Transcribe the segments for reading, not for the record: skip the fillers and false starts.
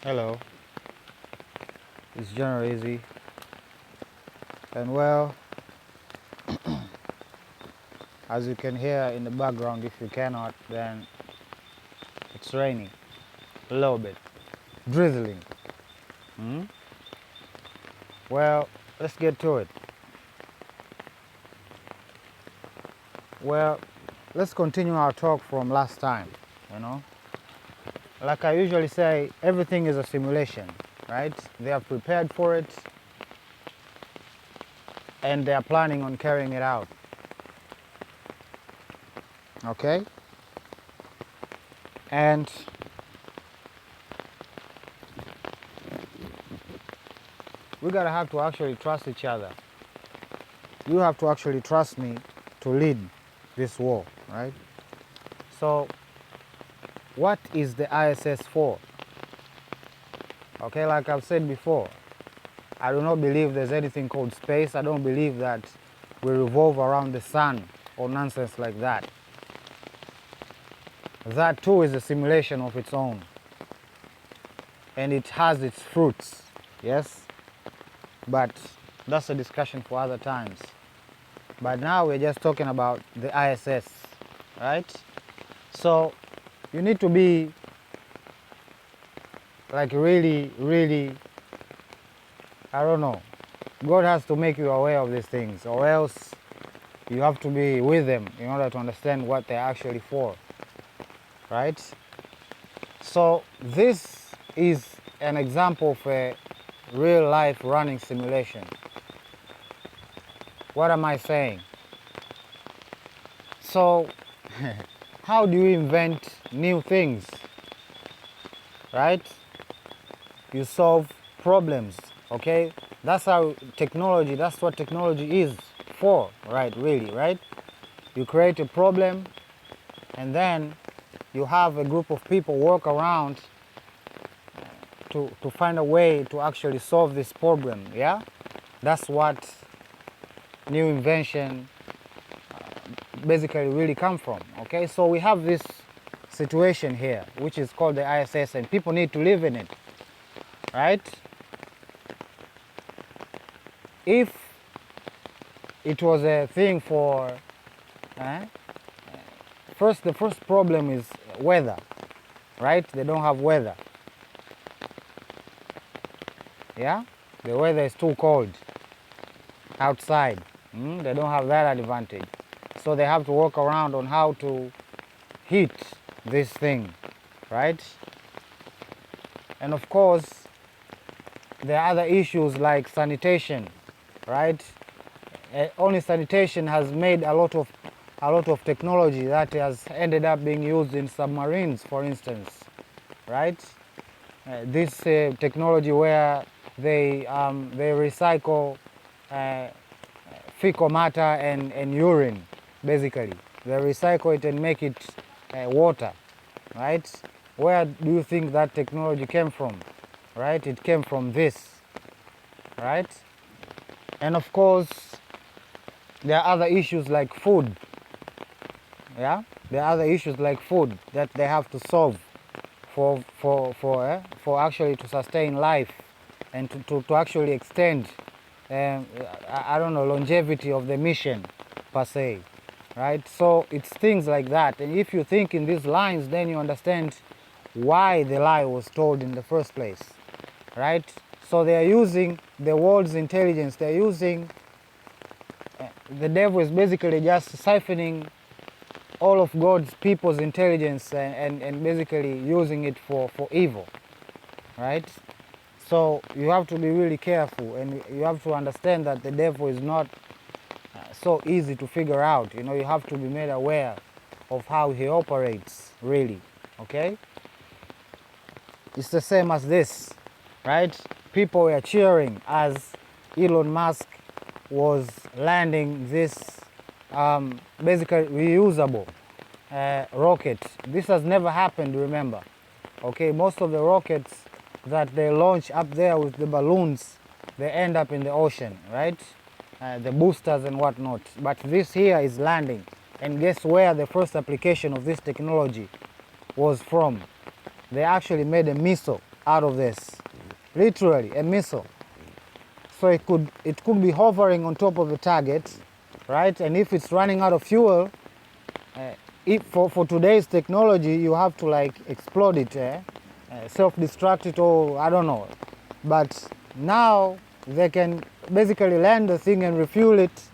Hello, it's General Easy, and well, as you can hear in the background, if you cannot, then it's raining a little bit, drizzling. Hmm? Well, let's get to it. Well, let's continue our talk from last time. You know, like I usually say, everything is a simulation, right? They are prepared for it, and they are planning on carrying it out. Okay, and we gotta have to actually trust each other. You have to actually trust me to lead this war, right? So, what is the ISS for? Okay, like I've said before, I do not believe there's anything called space. I don't believe that we revolve around the sun or nonsense like that. That too is a simulation of its own, and it has its fruits, yes? But that's a discussion for other times. But now we're just talking about the ISS, right? So you need to be like really, I don't know. God has to make you aware of these things, or else you have to be with them in order to understand what they're actually for, right? So this is an example of a real life running simulation. What am I saying? So how do you invent new things, right? You solve problems, okay? That's how technology, that's what technology is for, right, really, right? You create a problem, and then you have a group of people work around to find a way to actually solve this problem, yeah? That's what new invention basically really come from, okay? So we have this situation here, which is called the ISS, and people need to live in it, right? If it was a thing for, the first problem is weather, right? They don't have weather, yeah? The weather is too cold outside. They don't have that advantage. So they have to work around on how to heat this thing, right? And of course, there are other issues like sanitation, right? Only sanitation has made a lot of technology that has ended up being used in submarines, for instance, right? This technology where they recycle fecal matter and urine, basically. They recycle it and make it water, right? Where do you think that technology came from, right? It came from this, right? And of course, there are other issues like food, yeah? There are other issues like food that they have to solve for actually to sustain life and to actually extend I don't know, longevity of the mission per se, right? So it's things like that, and if you think in these lines, then you understand why the lie was told in the first place, right? So they are using the world's intelligence. They're using the devil is basically just siphoning all of God's people's intelligence and basically using it for evil, right? So you have to be really careful, and you have to understand that the devil is not so easy to figure out. You know, you have to be made aware of how he operates, really, okay? It's the same as this, right? People were cheering as Elon Musk was landing this basically reusable rocket. This has never happened, remember, okay? Most of the rockets that they launch up there with the balloons, they end up in the ocean, right? The boosters and whatnot. But this here is landing. And guess where the first application of this technology was from? They actually made a missile out of this, literally a missile. So it could be hovering on top of the target, right? And if it's running out of fuel, if for today's technology, you have to like explode it, self-destruct it, or I don't know. But now they can basically land the thing and refuel it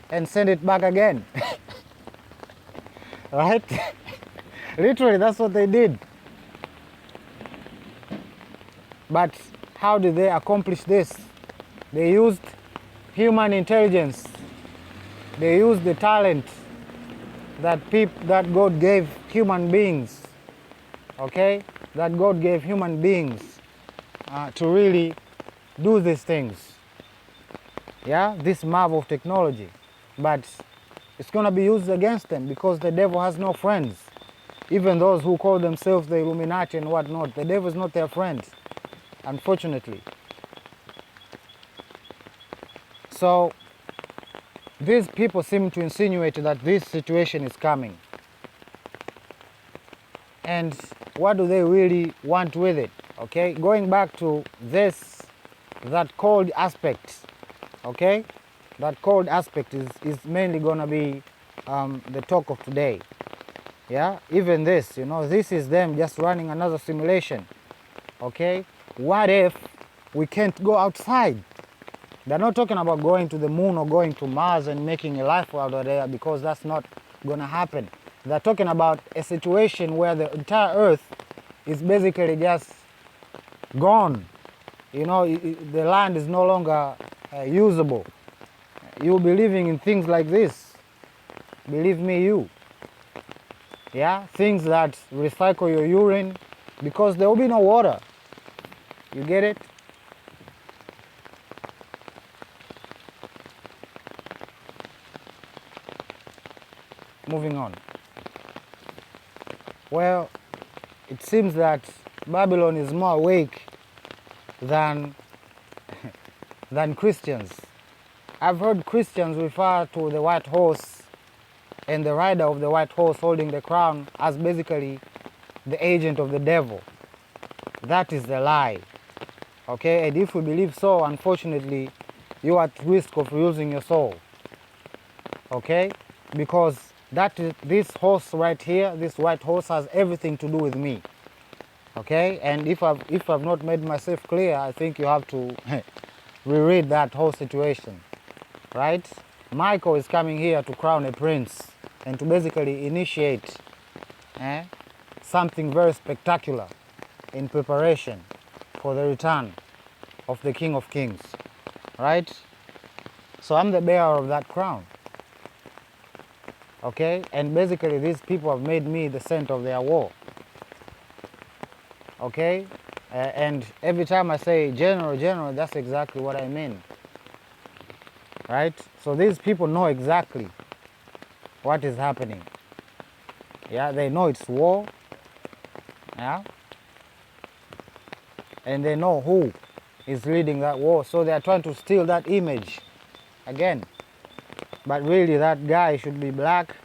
and send it back again. Right? Literally, that's what they did. But how did they accomplish this? They used human intelligence. They used the talent that God gave human beings, okay? That God gave human beings to really do these things. Yeah, this marvel of technology. But it's going to be used against them because the devil has no friends. Even those who call themselves the Illuminati and whatnot, the devil is not their friend, unfortunately. So these people seem to insinuate that this situation is coming. And what do they really want with it? Okay, going back to this, that cold aspect, okay? That cold aspect is mainly going to be the talk of today. Yeah, even this, this is them just running another simulation. Okay, what if we can't go outside? They're not talking about going to the moon or going to Mars and making a life out of there, because that's not going to happen. They're talking about a situation where the entire Earth is basically just gone. The land is no longer usable. You'll be living in things like this. Believe me, you. Yeah, things that recycle your urine, because there will be no water. You get it? Moving on. Well, it seems that Babylon is more awake than Christians. I've heard Christians refer to the white horse and the rider of the white horse holding the crown as basically the agent of the devil. That is the lie. Okay, and if we believe so, unfortunately, you are at risk of losing your soul. Okay, because this horse right here, this white horse, has everything to do with me. Okay, and if I've not made myself clear, I think you have to reread that whole situation, right? Michael is coming here to crown a prince and to basically initiate something very spectacular in preparation for the return of the King of Kings, right? So I'm the bearer of that crown. Okay, and basically these people have made me the center of their war. Okay, and every time I say general, that's exactly what I mean. Right? So these people know exactly what is happening. Yeah, they know it's war. Yeah, and they know who is leading that war. So they are trying to steal that image again. But really, that guy should be black,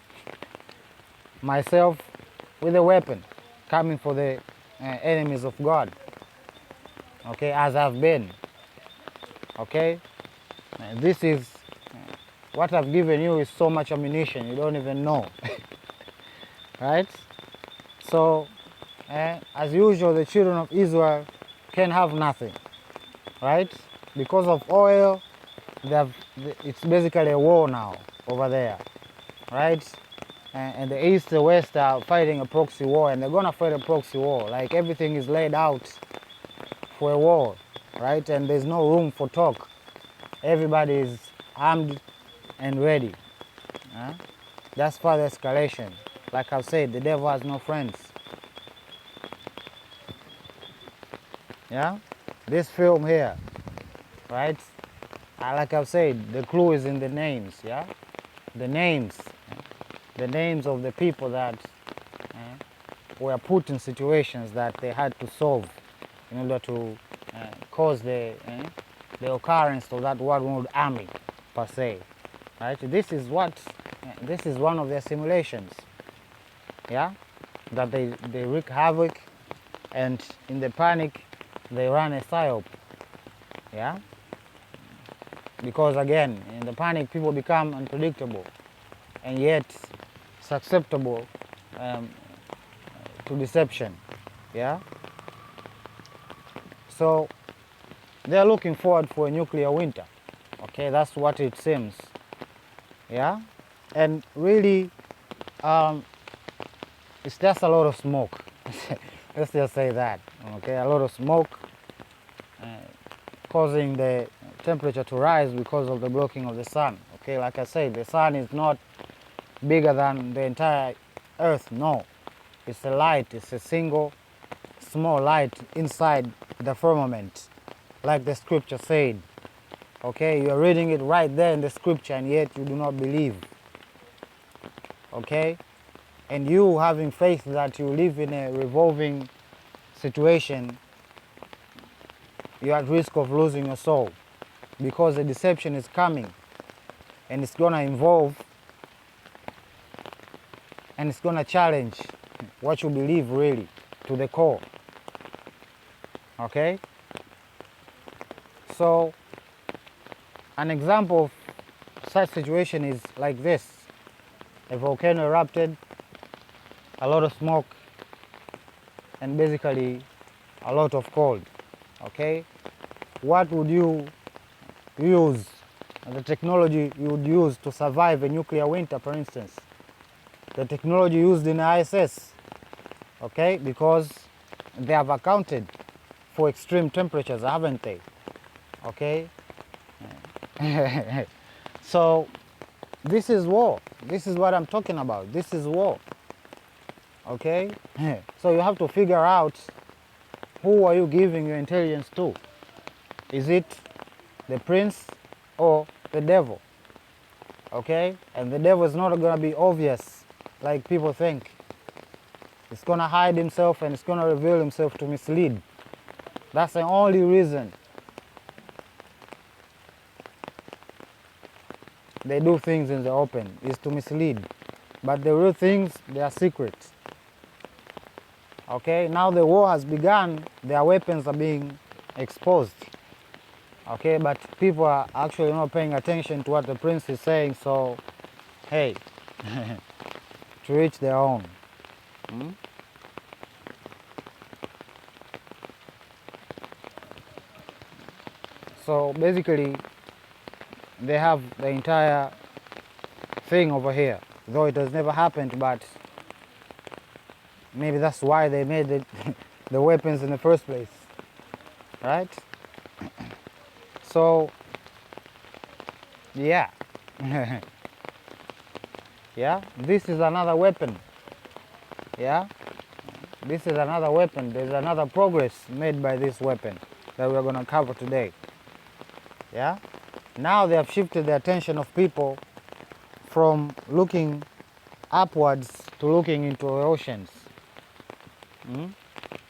myself with a weapon, coming for the enemies of God. Okay, as I've been. Okay, this is what I've given you is so much ammunition you don't even know. Right? So, as usual, the children of Israel can have nothing. Right? Because of oil, it's basically a war now over there, right? And the East, the West are fighting a proxy war, and they're gonna fight a proxy war. Like everything is laid out for a war, right? And there's no room for talk. Everybody is armed and ready. That's further escalation. Like I've said, the devil has no friends. Yeah, this film here, right? Like I've said, the clue is in the names, yeah? The names of the people that were put in situations that they had to solve in order to cause the occurrence of that world army, per se, right? This is one of their simulations, yeah? That they wreak havoc, and in the panic, they run a psyop, yeah? Because again, in the panic, people become unpredictable and yet susceptible to deception, yeah? So they're looking forward for a nuclear winter, okay? That's what it seems, yeah? And really, it's just a lot of smoke. Let's just say that, okay? A lot of smoke causing the temperature to rise because of the blocking of the sun, okay? Like I said, the sun is not bigger than the entire earth, no. It's a light, it's a single small light inside the firmament, like the scripture said, okay? You're reading it right there in the scripture and yet you do not believe, okay? And you having faith that you live in a revolving situation, you're at risk of losing your soul because the deception is coming and it's gonna involve and it's gonna challenge what you believe really to the core, okay? So an example of such situation is like this. A volcano erupted, a lot of smoke, and basically a lot of cold, okay? What would you use, the technology you would use to survive a nuclear winter, for instance? The technology used in ISS, okay? Because they have accounted for extreme temperatures, haven't they? Okay? So this is war. This is what I'm talking about. This is war. Okay? So you have to figure out who are you giving your intelligence to. Is it the prince or the devil? Okay? And the devil is not going to be obvious like people think. It's going to hide himself and it's going to reveal himself to mislead. That's the only reason they do things in the open, is to mislead. But the real things, they are secrets. Okay, now the war has begun, their weapons are being exposed. Okay, but people are actually not paying attention to what the prince is saying, so hey, to reach their own. So basically, they have the entire thing over here, though it has never happened, but maybe that's why they made it the weapons in the first place, right? So, yeah. Yeah, this is another weapon. Yeah, this is another weapon. There's another progress made by this weapon that we're going to cover today. Yeah, now they have shifted the attention of people from looking upwards to looking into the oceans.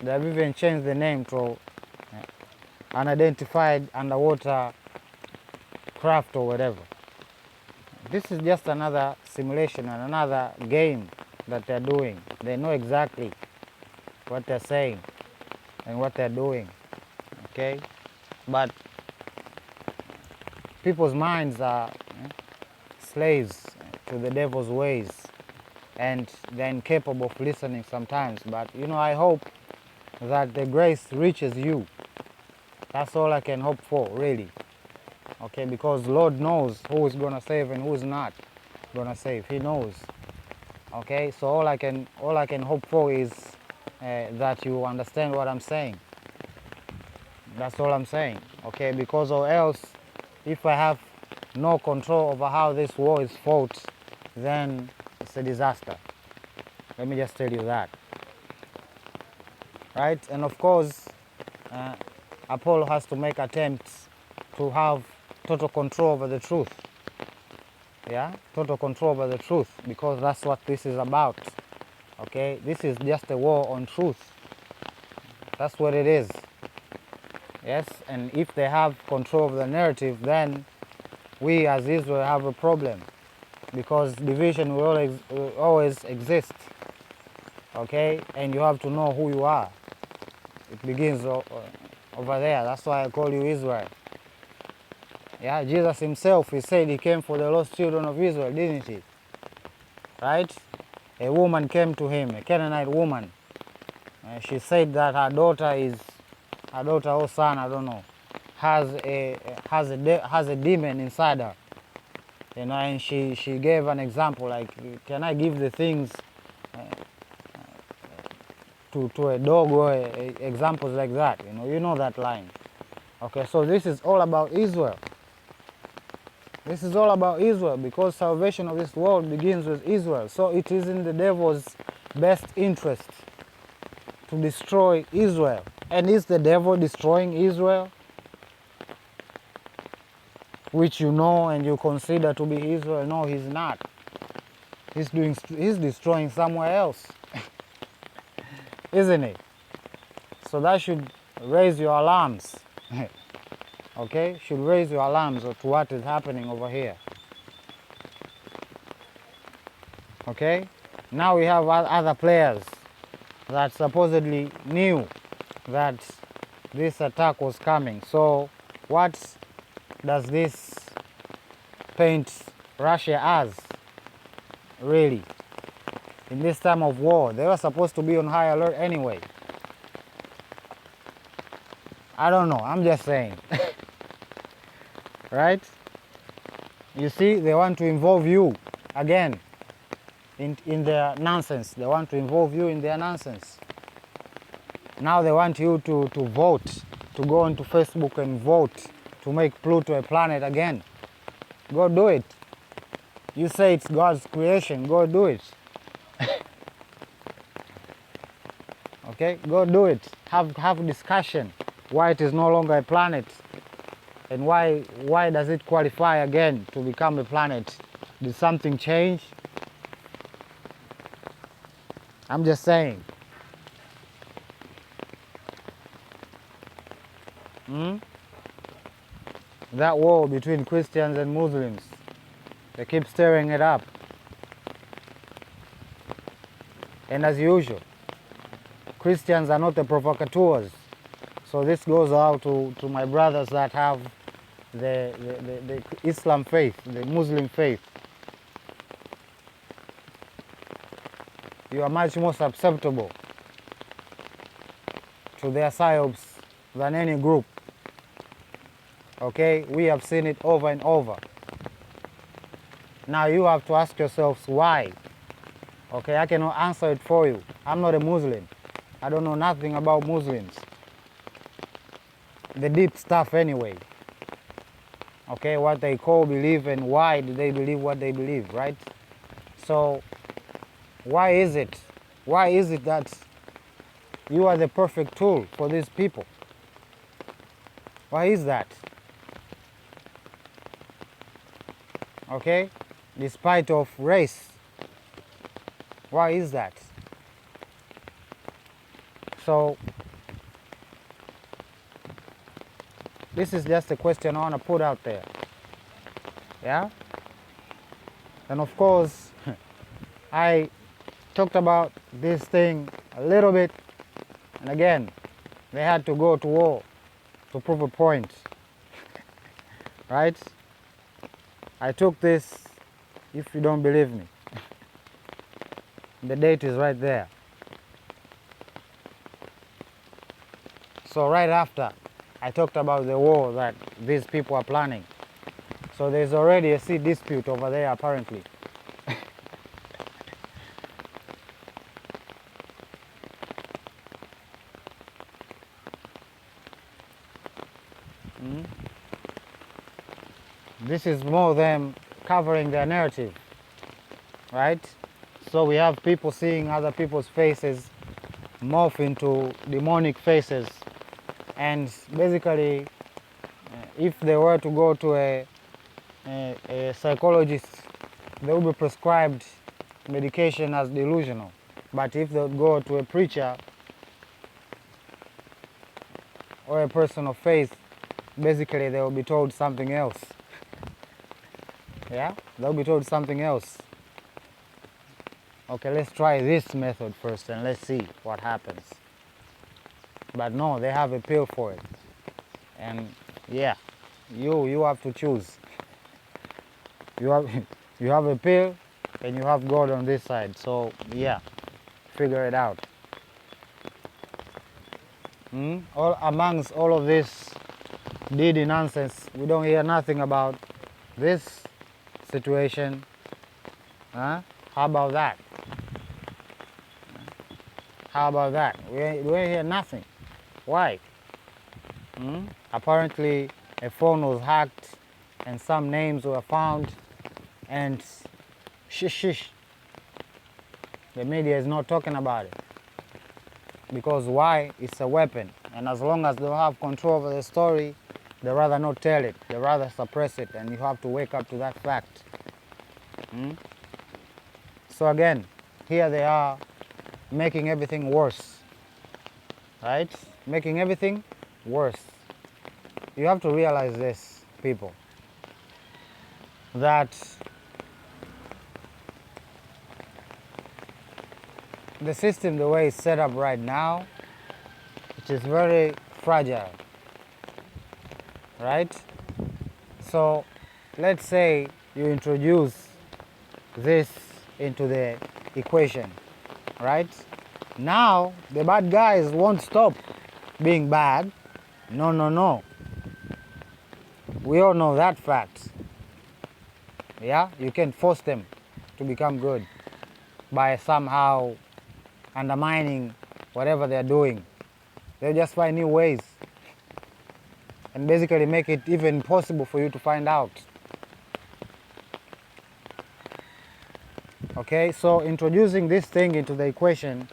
They have even changed the name to unidentified underwater craft or whatever. This is just another simulation and another game that they're doing. They know exactly what they're saying and what they're doing, okay? But people's minds are slaves to the devil's ways and they're incapable of listening sometimes. But you know, I hope that the grace reaches you. That's all I can hope for, really. Okay, because Lord knows who is gonna save and who is not gonna save. He knows. Okay, so all I can hope for is that you understand what I'm saying. That's all I'm saying. Okay, because or else, if I have no control over how this war is fought, then it's a disaster. Let me just tell you that. Right? And of course, Apollo has to make attempts to have total control over the truth. Yeah? Total control over the truth, because that's what this is about. Okay? This is just a war on truth. That's what it is. Yes? And if they have control of the narrative, then we as Israel have a problem, because division will always exist. Okay? And you have to know who you are. It begins over there. That's why I call you Israel. Yeah, Jesus himself, he said he came for the lost children of Israel, didn't he? Right? A woman came to him, a Canaanite woman. She said that her daughter or son, I don't know, has a demon inside her. You know, and she gave an example like, can I give the things to a dog, or examples like that? You know that line. Okay, so this is all about Israel. This is all about Israel, because salvation of this world begins with Israel. So it is in the devil's best interest to destroy Israel. And is the devil destroying Israel, which you know and you consider to be Israel? No, he's not. He's destroying somewhere else. Isn't it? So that should raise your alarms. Okay? Should raise your alarms to what is happening over here. Okay? Now we have other players that supposedly knew that this attack was coming. So what does this paint Russia as, really? In this time of war, they were supposed to be on high alert anyway. I don't know, I'm just saying. Right? You see, they want to involve you again in their nonsense. They want to involve you in their nonsense. Now they want you to vote, to go onto Facebook and vote to make Pluto a planet again. Go do it. You say it's God's creation, go do it. Okay, go do it. Have a discussion why it is no longer a planet, and why does it qualify again to become a planet? Did something change? I'm just saying. That war between Christians and Muslims, they keep stirring it up. And as usual, Christians are not the provocateurs. So this goes out to my brothers that have the Islam faith, the Muslim faith. You are much more susceptible to their psyops than any group. Okay, we have seen it over and over. Now you have to ask yourselves why. Okay, I cannot answer it for you. I'm not a Muslim. I don't know nothing about Muslims. The deep stuff anyway. Okay, what they call believe and why do they believe what they believe, right? So why is it that you are the perfect tool for these people? Why is that? Okay, despite of race, why is that? So this is just a question I want to put out there. Yeah? And of course, I talked about this thing a little bit, and again, they had to go to war to prove a point. Right? I took this, if you don't believe me. The date is right there. So right after, I talked about the war that these people are planning. So there's already a sea dispute over there apparently. This is more them covering their narrative, right? So we have people seeing other people's faces morph into demonic faces, and basically if they were to go to a psychologist, they will be prescribed medication as delusional. But if they go to a preacher or a person of faith, basically they will be told something else. Yeah, they'll be told something else. Okay, let's try this method first and let's see what happens. But no, they have a pill for it. And yeah, you have to choose. You have you have a pill and you have God on this side. So yeah, figure it out. All amongst all of this Diddy nonsense, we don't hear nothing about this situation. Huh? How about that? How about that? We ain't hear nothing. Why? Apparently, a phone was hacked and some names were found, and shish, the media is not talking about it. Because why? It's a weapon. And as long as they don't have control over the story, they rather not tell it. They rather suppress it, and you have to wake up to that fact. So again, here they are making everything worse. Right? Making everything worse. You have to realize this, people, that the system, the way it's set up right now, it is very fragile, right? So let's say you introduce this into the equation, right? Now the bad guys won't stop being bad. No. We all know that fact. Yeah, you can force them to become good by somehow undermining whatever they're doing. They'll just find new ways and basically make it even possible for you to find out. Okay, so introducing this thing into the equation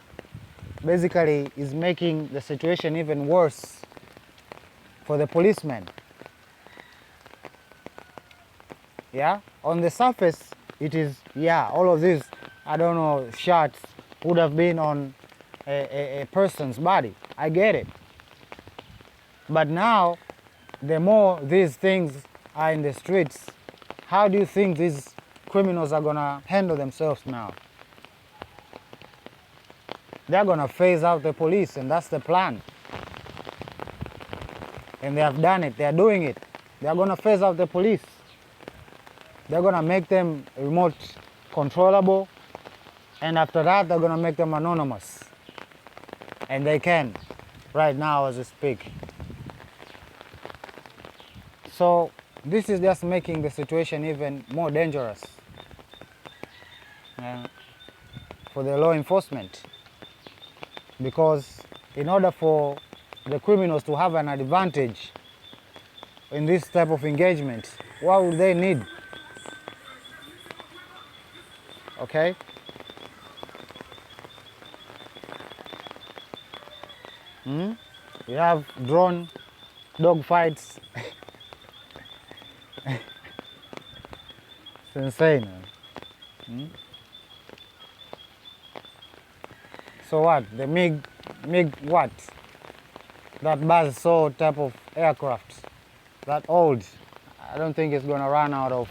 basically is making the situation even worse for the policemen. Yeah, on the surface it is, yeah, all of these, I don't know, shots would have been on a person's body. I get it. But now, the more these things are in the streets, how do you think these criminals are gonna handle themselves now? They're gonna phase out the police, and that's the plan. And they have done it, they're doing it. They're gonna phase out the police. They're gonna make them remote controllable, and after that they're gonna make them anonymous. And they can, right now as we speak. So this is just making the situation even more dangerous for the law enforcement, because in order for the criminals to have an advantage in this type of engagement, what would they need? Okay? We have drone dog fights. It's insane. So what? The MiG what? That Buzzsaw type of aircraft, that old, I don't think it's gonna run out of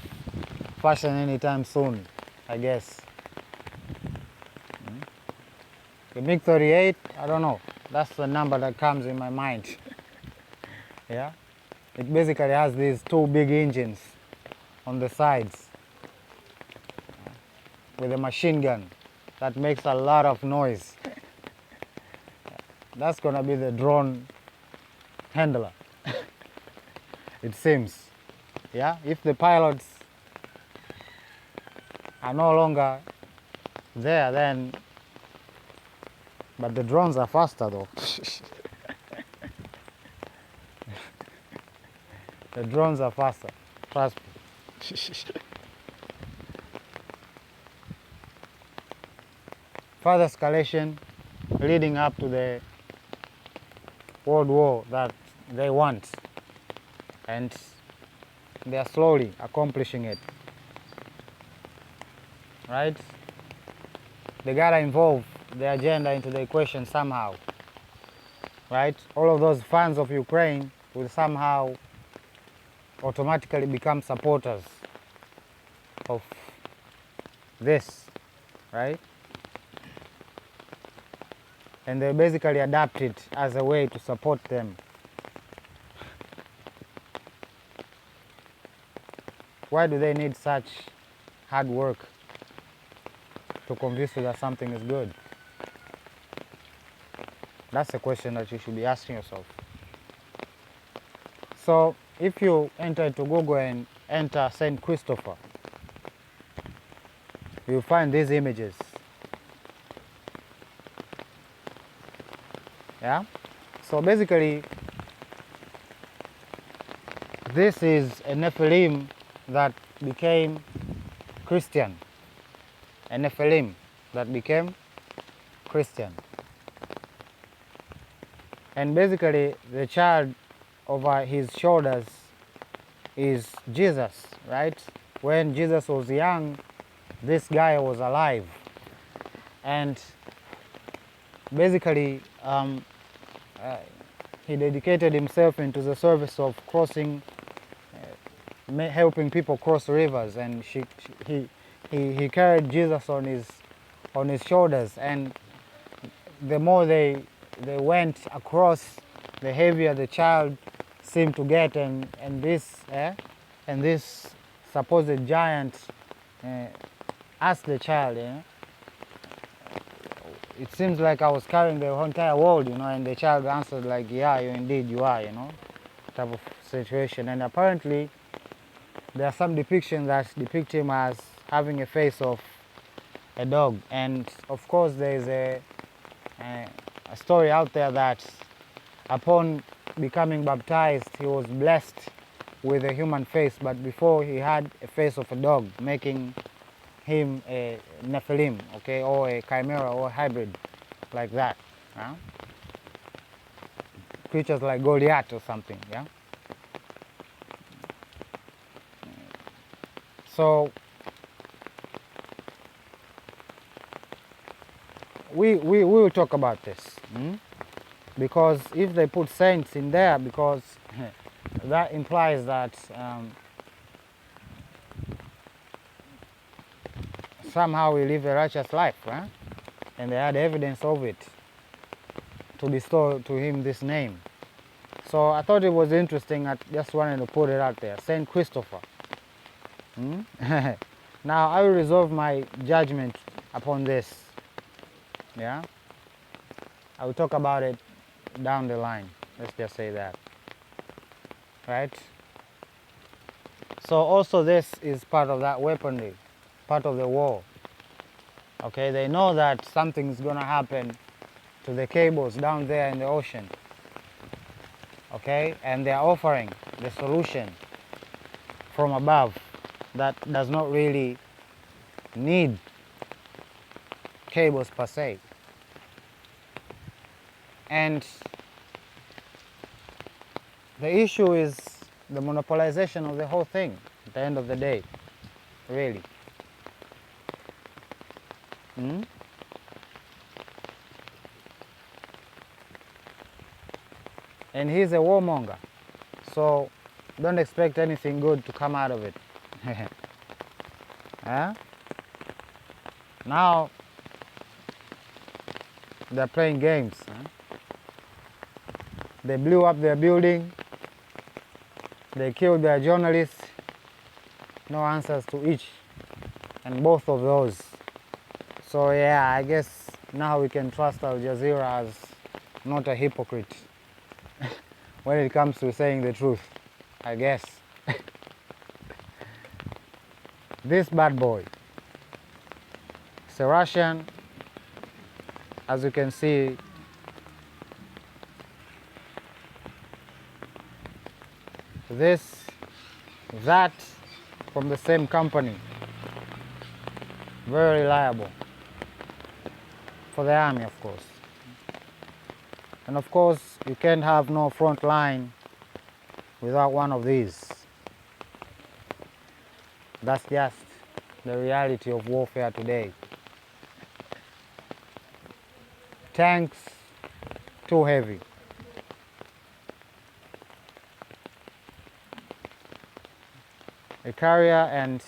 fashion anytime soon, I guess. The MiG-38, I don't know. That's the number that comes in my mind. Yeah? It basically has these two big engines on the sides with a machine gun that makes a lot of noise. That's gonna be the drone handler. It seems. Yeah? If the pilots are no longer there, then, but the drones are faster though. The drones are faster, trust me. Further escalation leading up to the World War that they want, and they are slowly accomplishing it. Right? They gotta involve the agenda into the equation somehow. Right? All of those fans of Ukraine will somehow automatically become supporters of this, right? And they basically adapt it as a way to support them. Why do they need such hard work to convince you that something is good? That's a question that you should be asking yourself. So if you enter into Google and enter St. Christopher, you'll find these images. Yeah? So basically, this is a Nephilim that became Christian. A Nephilim that became Christian. And basically, the child over his shoulders is Jesus, right? When Jesus was young, this guy was alive. And basically, he dedicated himself into the service of crossing, helping people cross rivers, and he carried Jesus on his shoulders. And the more they went across, the heavier the child seemed to get, and this supposed giant asked the child, it seems like I was carrying the whole entire world, and the child answered like, yeah, indeed you are, type of situation. And apparently there are some depictions that depict him as having a face of a dog. And of course there is a story out there that upon becoming baptized, he was blessed with a human face, but before he had a face of a dog, making him a Nephilim, okay, or a chimera or a hybrid, like that. Creatures like Goliath or something, yeah. So we will talk about this, because if they put saints in there, because that implies that somehow we live a righteous life, right? And they had evidence of it to bestow to him this name. So I thought it was interesting. I just wanted to put it out there. Saint Christopher. Now I will reserve my judgment upon this. Yeah, I will talk about it down the line. Let's just say that. Right? So also this is part of that weaponry, part of the war. Okay, they know that something is going to happen to the cables down there in the ocean. Okay, and they are offering the solution from above that does not really need cables per se. And the issue is the monopolization of the whole thing at the end of the day, really. And he's a warmonger, so don't expect anything good to come out of it. Now they're playing games. They blew up their building, they killed their journalists, no answers to each and both of those. So yeah, I guess now we can trust Al Jazeera as not a hypocrite when it comes to saying the truth, I guess. This bad boy, it's a Russian, as you can see. This, that, from the same company, very reliable for the army, of course. And of course, you can't have no front line without one of these. That's just the reality of warfare today. Tanks, too heavy. A carrier and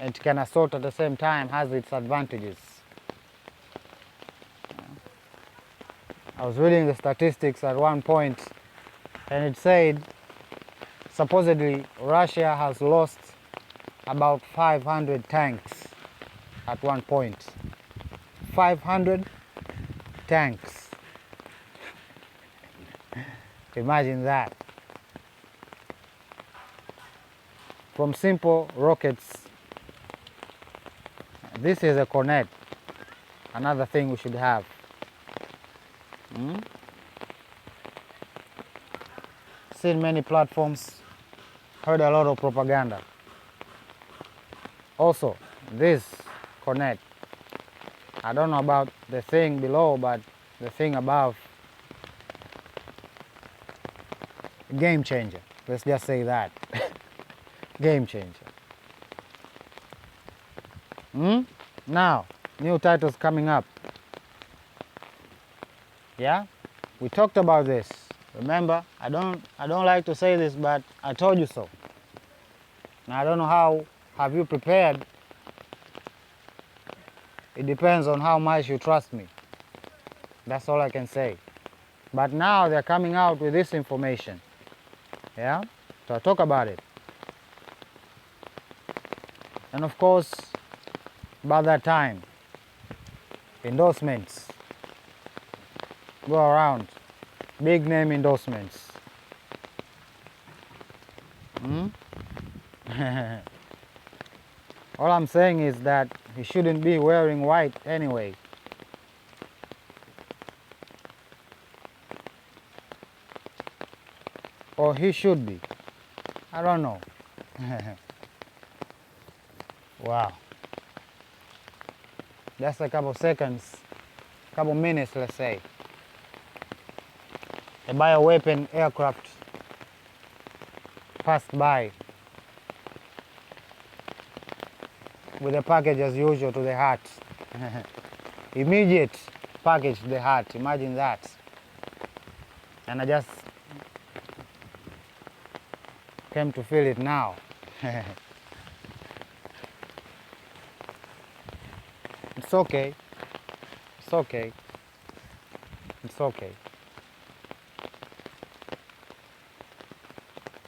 it can assault at the same time has its advantages. I was reading the statistics at one point and it said supposedly Russia has lost about 500 tanks at one point. 500 tanks. Imagine that. From simple rockets. This is a Cornet. Another thing we should have. Seen many platforms, heard a lot of propaganda. Also, this Cornet, I don't know about the thing below, but the thing above, game changer. Let's just say that. Game changer. Now, new titles coming up. Yeah, we talked about this. Remember, I don't like to say this, but I told you so. Now I don't know how have you prepared. It depends on how much you trust me. That's all I can say. But now they're coming out with this information. Yeah, so I'll talk about it. And of course, about that time, endorsements go around. Big name endorsements. All I'm saying is that he shouldn't be wearing white anyway. Or he should be. I don't know. Wow. Just a couple seconds, couple minutes, let's say. A bioweapon aircraft passed by with a package as usual to the heart. Immediate package to the heart, imagine that. And I just came to feel it now. It's okay. It's okay. It's okay.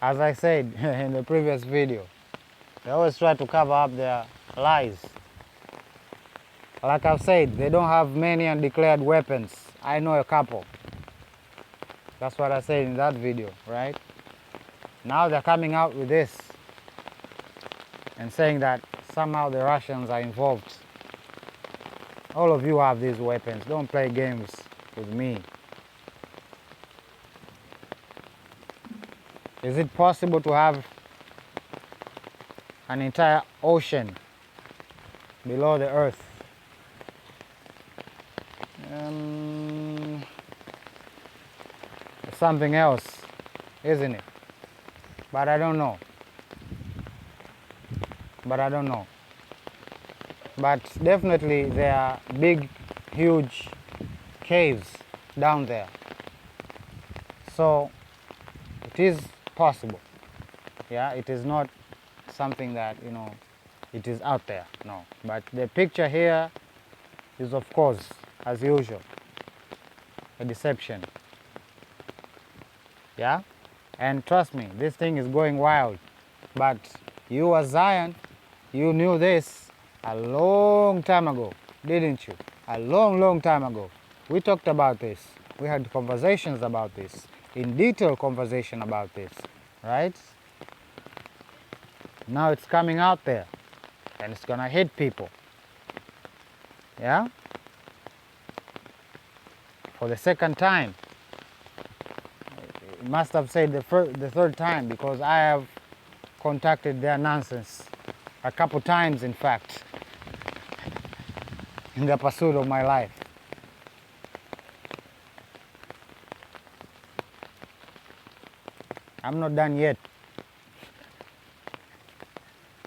As I said in the previous video, they always try to cover up their lies. Like I've said, they don't have many undeclared weapons. I know a couple. That's what I said in that video, right? Now they're coming out with this and saying that somehow the Russians are involved. All of you have these weapons. Don't play games with me. Is it possible to have an entire ocean below the earth? Something else, isn't it? But I don't know. But definitely there are big, huge caves down there. So it is possible. Yeah, it is not something that, it is out there. No. But the picture here is, of course, as usual, a deception. Yeah? And trust me, this thing is going wild. But you as Zion, you knew this a long time ago, didn't you? A long, long time ago. We talked about this. We had conversations about this. In detail conversation about this, right? Now it's coming out there and it's gonna hit people. Yeah? For the second time. It must have said the third time, because I have contacted their nonsense a couple times, in fact, in the pursuit of my life. I'm not done yet.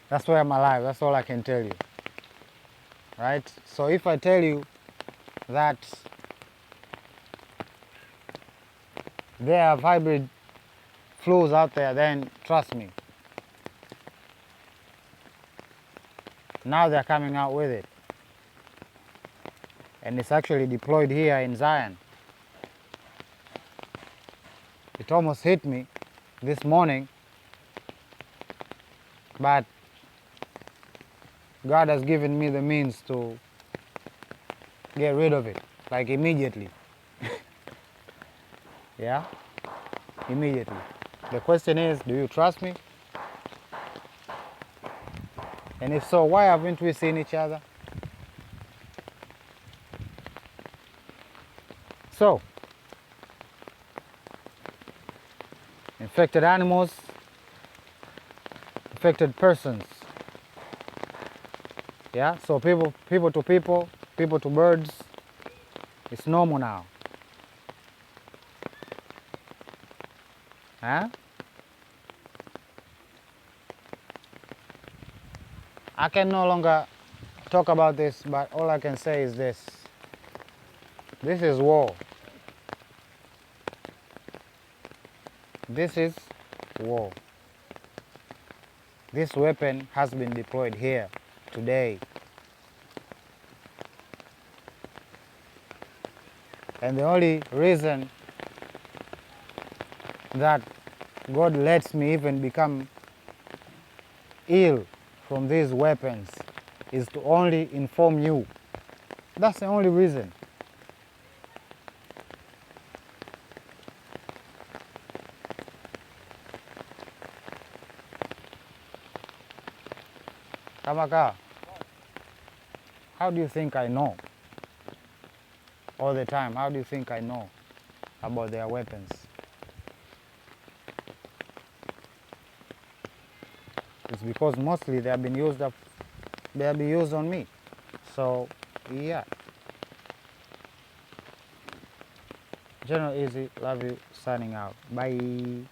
That's why I'm alive. That's all I can tell you. Right? So if I tell you that there are hybrid flus out there, then trust me. Now they're coming out with it. And it's actually deployed here in Zion. It almost hit me this morning, but God has given me the means to get rid of it, like immediately. Yeah, immediately. The question is, do you trust me? And if so, why haven't we seen each other? So, infected animals, infected persons. Yeah, so people to people to birds, it's normal now. Huh? I can no longer talk about this, but all I can say is this. This is war. This is war. This weapon has been deployed here today. And the only reason that God lets me even become ill from these weapons is to only inform you. That's the only reason. Kamaka, how do you think I know? All the time, how do you think I know about their weapons? It's because mostly they have been used on me. So yeah. General Easy, love you, signing out. Bye.